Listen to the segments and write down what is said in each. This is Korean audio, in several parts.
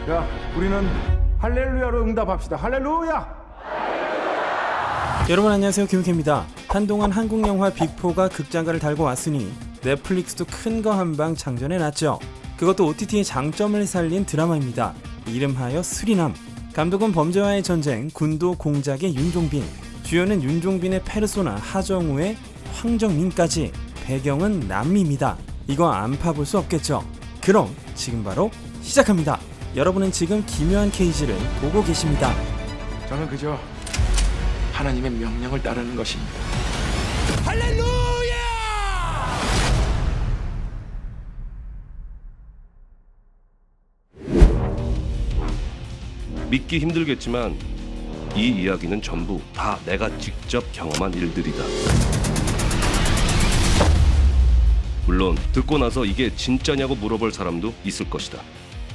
자, 우리는 할렐루야로 응답합시다. 할렐루야! 여러분 안녕하세요, 김우케입니다. 한동안 한국 영화 빅4가 극장가를 달고 왔으니 넷플릭스도 큰 거 한 방 장전해놨죠. 그것도 OTT의 장점을 살린 드라마입니다. 이름하여 수리남. 감독은 범죄와의 전쟁, 군도 공작의 윤종빈, 주연은 윤종빈의 페르소나 하정우의 황정민까지. 배경은 남미입니다. 이거 안 파볼 수 없겠죠. 그럼 지금 바로 시작합니다. 여러분은 지금 기묘한 케이지를 보고 계십니다. 저는 그저 하나님의 명령을 따르는 것입니다. 믿기 힘들겠지만 이 이야기는 전부 다 내가 직접 경험한 일들이다. 물론 듣고 나서 이게 진짜냐고 물어볼 사람도 있을 것이다.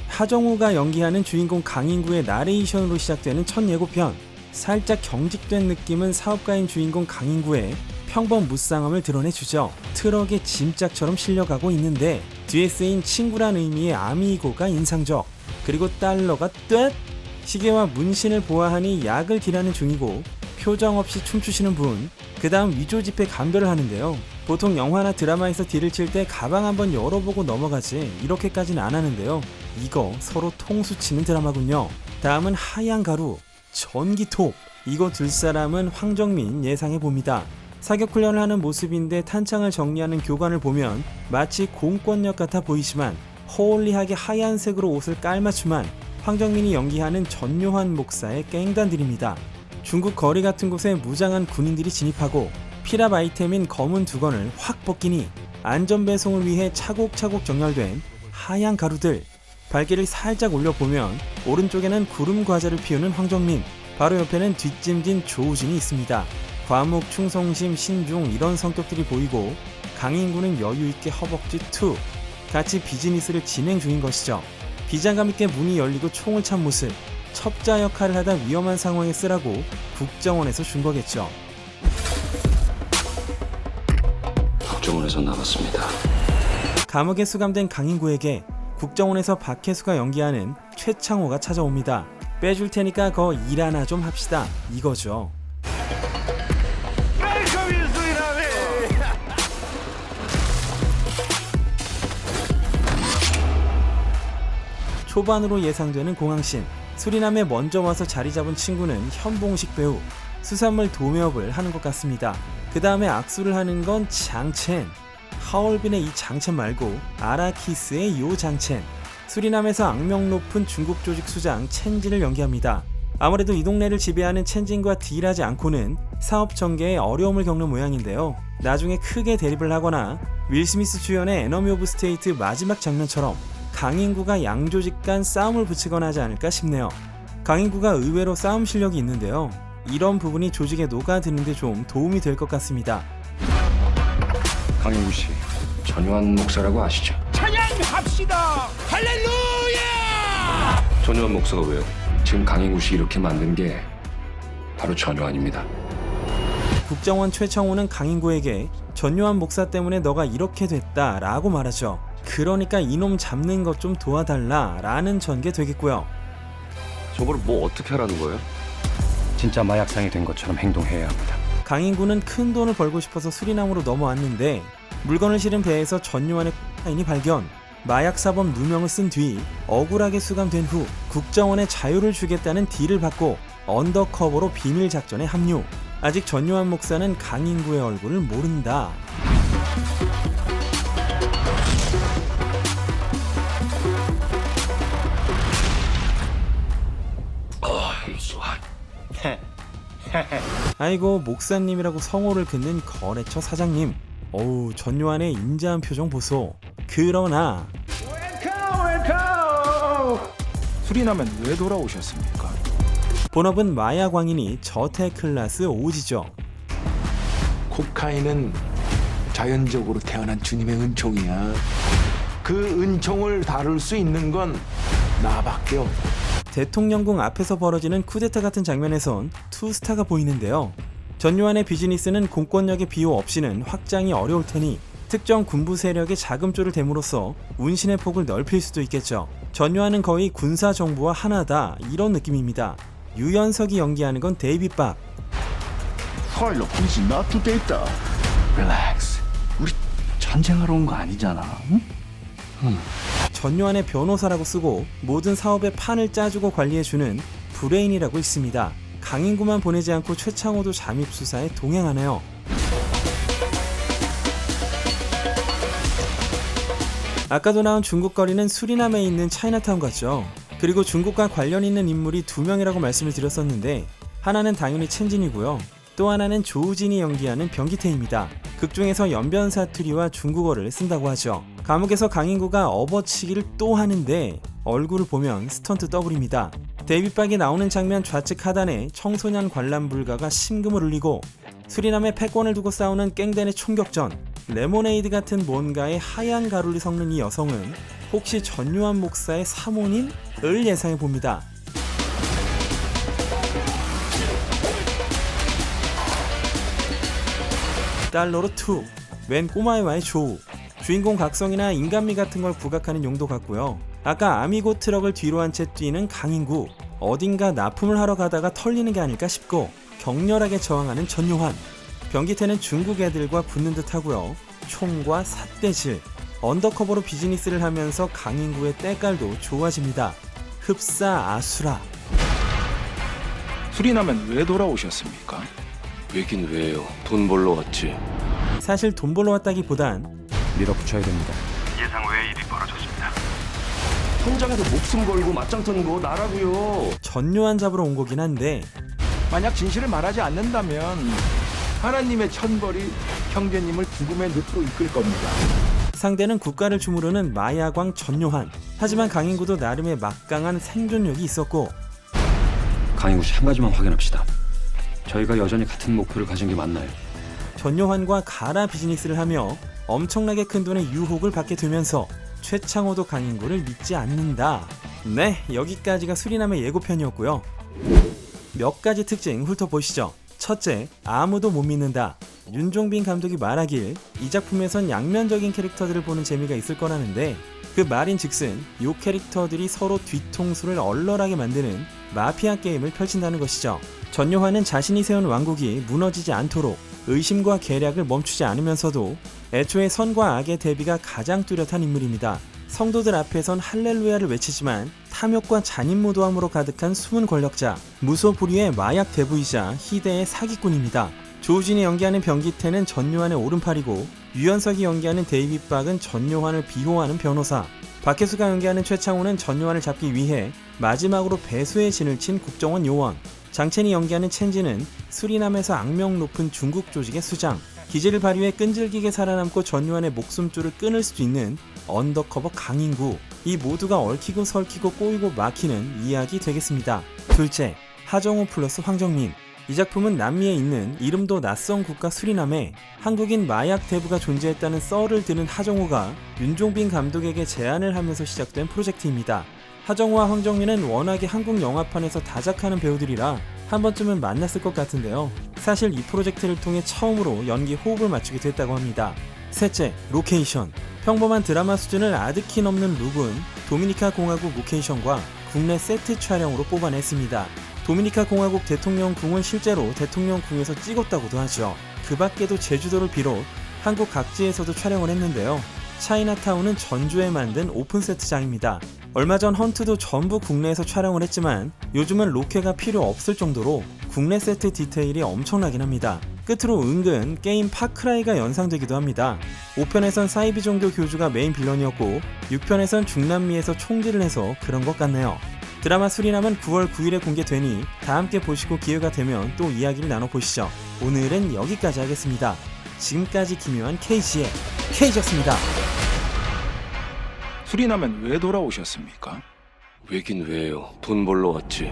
하정우가 연기하는 주인공 강인구의 나레이션으로 시작되는 첫 예고편. 살짝 경직된 느낌은 사업가인 주인공 강인구의 평범 무쌍함을 드러내주죠. 트럭에 짐짝처럼 실려가고 있는데 뒤에 쓰인 친구란 의미의 아미고가 인상적. 그리고 달러가 뜻! 시계와 문신을 보아하니 약을 딜하는 중이고 표정 없이 춤추시는 분. 그 다음 위조 지폐 감별을 하는데요. 보통 영화나 드라마에서 딜을 칠 때 가방 한번 열어보고 넘어가지 이렇게까지는 안 하는데요. 이거 서로 통수 치는 드라마군요. 다음은 하얀 가루, 전기톱. 이거 둘 사람은 황정민 예상해봅니다. 사격훈련을 하는 모습인데 탄창을 정리하는 교관을 보면 마치 공권력 같아 보이지만 호올리하게 하얀색으로 옷을 깔맞춤한 황정민이 연기하는 전요한 목사의 깽단들입니다. 중국 거리 같은 곳에 무장한 군인들이 진입하고 필압 아이템인 검은 두건을 확 벗기니 안전배송을 위해 차곡차곡 정렬된 하얀 가루들. 발길을 살짝 올려보면 오른쪽에는 구름 과자를 피우는 황정민, 바로 옆에는 뒷짐진 조우진이 있습니다. 과묵, 충성심, 신중 이런 성격들이 보이고 강인구는 여유있게 허벅지 투. 같이 비즈니스를 진행 중인 것이죠. 비장감 있게 문이 열리고 총을 찬 모습. 첩자 역할을 하다 위험한 상황에 쓰라고 국정원에서 준 거겠죠. 국정원에서 나갔습니다. 감옥에 수감된 강인구에게 국정원에서 박혜수가 연기하는 최창호가 찾아옵니다. 빼줄 테니까 거 일 하나 좀 합시다. 이거죠. 초반으로 예상되는 공항씬. 수리남에 먼저 와서 자리 잡은 친구는 현봉식 배우. 수산물 도매업을 하는 것 같습니다. 그 다음에 악수를 하는 건 장첸. 하얼빈의 이 장첸 말고 아라키스의 요 장첸. 수리남에서 악명 높은 중국 조직 수장 첸진을 연기합니다. 아무래도 이 동네를 지배하는 첸진과 딜하지 않고는 사업 전개에 어려움을 겪는 모양인데요. 나중에 크게 대립을 하거나 윌 스미스 주연의 에너미 오브 스테이트 마지막 장면처럼 강인구가 양조직 간 싸움을 붙이거나 하지 않을까 싶네요. 강인구가 의외로 싸움 실력이 있는데요. 이런 부분이 조직에 녹아드는 데 좀 도움이 될 것 같습니다. 강인구 씨, 전요한 목사라고 아시죠? 찬양합시다! 할렐루야! 전요한 목사가 왜요? 지금 강인구 씨 이렇게 만든 게 바로 전요한입니다. 국정원 최창호는 강인구에게 전요한 목사 때문에 너가 이렇게 됐다 라고 말하죠. 그러니까 이놈 잡는 것 좀 도와달라 라는 전개 되겠고요. 저걸 뭐 어떻게 하라는 거예요? 진짜 마약상이 된 것처럼 행동해야 합니다. 강인구는 큰 돈을 벌고 싶어서 수리남으로 넘어왔는데 물건을 실은 배에서 전요한의 코카인이 발견. 마약사범 누명을 쓴 뒤 억울하게 수감된 후 국정원에 자유를 주겠다는 딜을 받고 언더커버로 비밀 작전에 합류. 아직 전요한 목사는 강인구의 얼굴을 모른다. 아이고 목사님이라고 성호를 긋는 거래처 사장님. 어우 전요한의 인자한 표정 보소. 그러나 웰컴! 수리남은 왜 돌아오셨습니까? 본업은 마약왕이니 저택클래스 오지죠. 코카인은 자연적으로 태어난 주님의 은총이야. 그 은총을 다룰 수 있는 건 나밖에 없다. 대통령궁 앞에서 벌어지는 쿠데타 같은 장면에선 투스타가 보이는데요. 전요한의 비즈니스는 공권력의 비호 없이는 확장이 어려울 테니 특정 군부 세력의 자금줄을 댐으로써 운신의 폭을 넓힐 수도 있겠죠. 전유한은 거의 군사 정부와 하나다 이런 느낌입니다. 유연석이 연기하는 건 데이빗 박. 파일럿 please not to data. Relax. 우리 전쟁하러 온 거 아니잖아. 응? 전유한의 변호사라고 쓰고 모든 사업의 판을 짜주고 관리해주는 브레인이라고 있습니다. 강인구만 보내지 않고 최창호도 잠입 수사에 동행하네요. 아까도 나온 중국 거리는 수리남에 있는 차이나타운 같죠. 그리고 중국과 관련 있는 인물이 2명이라고 말씀을 드렸었는데 하나는 당연히 첸진이고요. 또 하나는 조우진이 연기하는 변기태입니다. 극중에서 연변 사투리와 중국어를 쓴다고 하죠. 감옥에서 강인구가 업어치기를 또 하는데 얼굴을 보면 스턴트 더블입니다. 데이빗박이 나오는 장면 좌측 하단에 청소년 관람 불가가 심금을 울리고 수리남의 패권을 두고 싸우는 깽단의 총격전, 레모네이드 같은 뭔가에 하얀 가루를 섞는 이 여성은 혹시 전유한 목사의 사모님을 예상해봅니다. 달러로 2, 웬 꼬마애와의 조우. 주인공 각성이나 인간미 같은 걸 부각하는 용도 같고요. 아까 아미고 트럭을 뒤로 한 채 뛰는 강인구, 어딘가 납품을 하러 가다가 털리는 게 아닐까 싶고 격렬하게 저항하는 전유한. 변기태는 중국 애들과 붙는 듯 하고요. 총과 삿대질, 언더커버로 비즈니스를 하면서 강인구의 때깔도 좋아집니다. 흡사 아수라. 수리남엔 왜 돌아오셨습니까? 왜긴 왜요. 돈 벌러 왔지. 사실 돈 벌러 왔다기보단 밀어붙여야 됩니다. 혼자 가서 목숨 걸고 맞짱 뜨는 거 나라고요. 전유한 잡으러 온 거긴 한데 만약 진실을 말하지 않는다면 하나님의 천벌이 형제님을 죽음의 늪으로 이끌 겁니다. 상대는 국가를 주무르는 마야광 전유한. 하지만 강인구도 나름의 막강한 생존력이 있었고 강인구 씨 한 가지만 확인합시다. 저희가 여전히 같은 목표를 가진 게 맞나요? 전유한과 가라 비즈니스를 하며 엄청나게 큰 돈의 유혹을 받게 되면서 최창호도 강인구를 믿지 않는다. 네, 여기까지가 수리남의 예고편이었고요. 몇 가지 특징 훑어보시죠. 첫째, 아무도 못 믿는다. 윤종빈 감독이 말하길 이 작품에선 양면적인 캐릭터들을 보는 재미가 있을 거라는데 그 말인즉슨 요 캐릭터들이 서로 뒤통수를 얼얼하게 만드는 마피아 게임을 펼친다는 것이죠. 전유한은 자신이 세운 왕국이 무너지지 않도록 의심과 계략을 멈추지 않으면서도 애초에 선과 악의 대비가 가장 뚜렷한 인물입니다. 성도들 앞에선 할렐루야를 외치지만 탐욕과 잔인무도함으로 가득한 숨은 권력자, 무소불위의 마약 대부이자 희대의 사기꾼입니다. 조우진이 연기하는 변기태는 전유한의 오른팔이고 유연석이 연기하는 데이빗박은 전유한을 비호하는 변호사, 박혜수가 연기하는 최창호는 전유한을 잡기 위해 마지막으로 배수의 진을 친 국정원 요원, 장첸이 연기하는 첸지는 수리남에서 악명 높은 중국 조직의 수장, 기질을 발휘해 끈질기게 살아남고 전유한의 목숨줄을 끊을 수 있는 언더커버 강인구. 이 모두가 얽히고 설키고 꼬이고 막히는 이야기 되겠습니다. 둘째, 하정우 플러스 황정민. 이 작품은 남미에 있는 이름도 낯선 국가 수리남에 한국인 마약 대부가 존재했다는 썰을 드는 하정우가 윤종빈 감독에게 제안을 하면서 시작된 프로젝트입니다. 하정우와 황정민은 워낙에 한국 영화판에서 다작하는 배우들이라 한 번쯤은 만났을 것 같은데요. 사실 이 프로젝트를 통해 처음으로 연기 호흡을 맞추게 됐다고 합니다. 셋째, 로케이션. 평범한 드라마 수준을 아득히 넘는 룩은 도미니카 공화국 로케이션과 국내 세트 촬영으로 뽑아냈습니다. 도미니카 공화국 대통령궁은 실제로 대통령궁에서 찍었다고도 하죠. 그 밖에도 제주도를 비롯 한국 각지에서도 촬영을 했는데요. 차이나타운은 전주에 만든 오픈 세트장입니다. 얼마 전 헌트도 전부 국내에서 촬영을 했지만 요즘은 로케가 필요 없을 정도로 국내 세트 디테일이 엄청나긴 합니다. 끝으로 은근 게임 파크라이가 연상되기도 합니다. 5편에선 사이비 종교 교주가 메인 빌런이었고 6편에선 중남미에서 총질을 해서 그런 것 같네요. 드라마 수리남은 9월 9일에 공개되니 다 함께 보시고 기회가 되면 또 이야기를 나눠보시죠. 오늘은 여기까지 하겠습니다. 지금까지 기묘한 KG의 K였습니다. 수리남엔 왜 돌아오셨습니까? 왜긴 왜요. 돈 벌러 왔지.